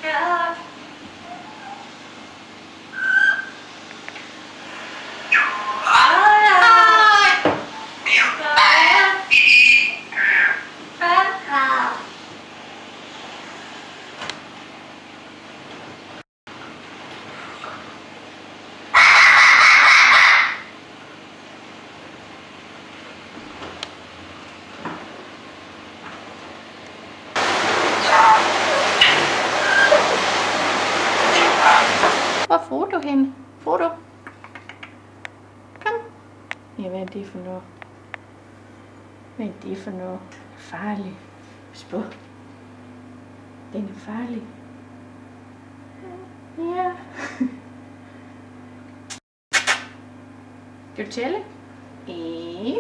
Ja. Hvor er Frodo henne? Frodo? Kom. Ja, hvad er det for noget? Hvad er det for noget? Farlig. Spå. Den er farlig. Ja. Skal du tælle? 1.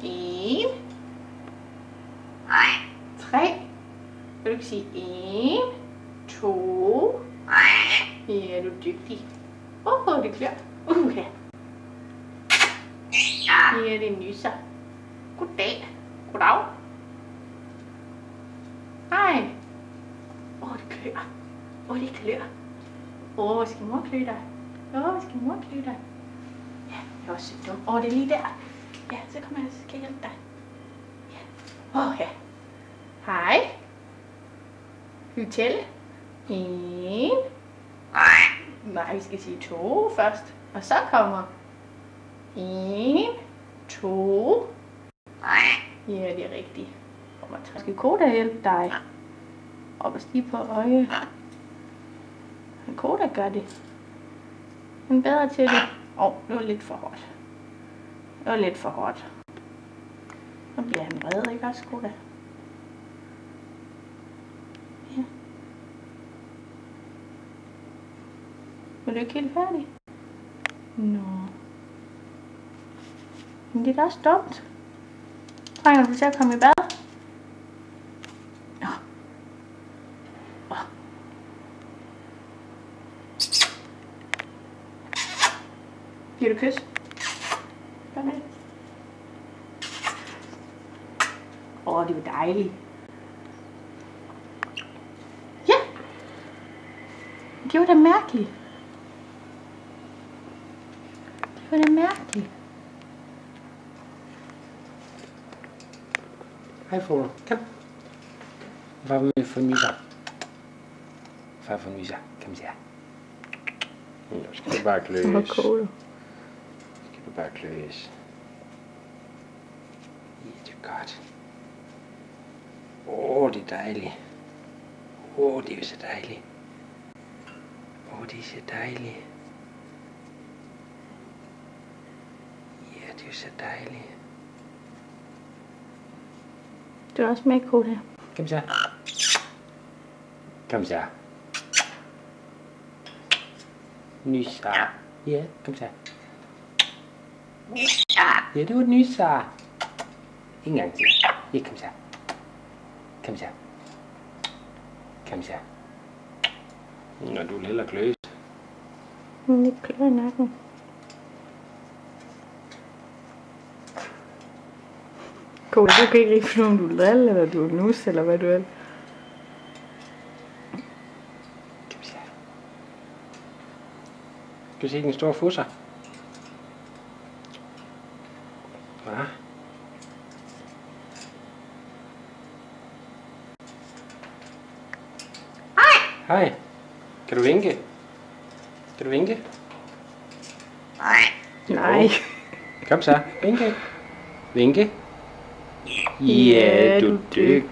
1. 3. Vil du ikke sige 1, 2. Ja, du er dygtig. Det klør. Ja. Ja, det nyser. Goddag. Goddag. Hej. Det klør. Det klør. Skal mor klø dig? Skal mor klø dig? Ja, det er også så dumt. Det er lige der. Ja, så kommer jeg, så skal jeg hjælpe dig. Ja. Ja. Hej. Skal vi tælle? 1. Nej, vi skal sige 2 først. Og så kommer 1, 2. Ja, det er rigtigt. Skal Koda hjælpe dig? Op og stige på øje. Koda gør det. Han er bedre til det. Det var lidt for hårdt. Så bliver han vred, ikke også, Koda? Ja. Er du ikke helt færdig? Nå. Men det er da også dumt. Trænger du til at komme i bad? Nå. Giver du kys? Gør det. Det var dejligt. Ja. Det var da mærkeligt. Hej Frodo, kom. Far vil få en myser. Kom så her. Nu skal du bare kløs. Ja, det er godt. Det er dejligt. Det er jo så dejligt. Det er så dejligt. Ja, det er jo så dejligt. Du er også med, Koda. Kom så. Nyser. Ja, kom så. Ja, det var et nyser. En gang til. Ja, kom så. Nå, du vil hellere kløse. Det klør i nakken. Koda, du kan ikke rigtig finde, om du er drille, eller du er nus, eller hvad du er. Skal du se den store fusser? Ja. Hej. Kan du vinke? Nej. Kom så. Vinke. Ja, du er dygtig.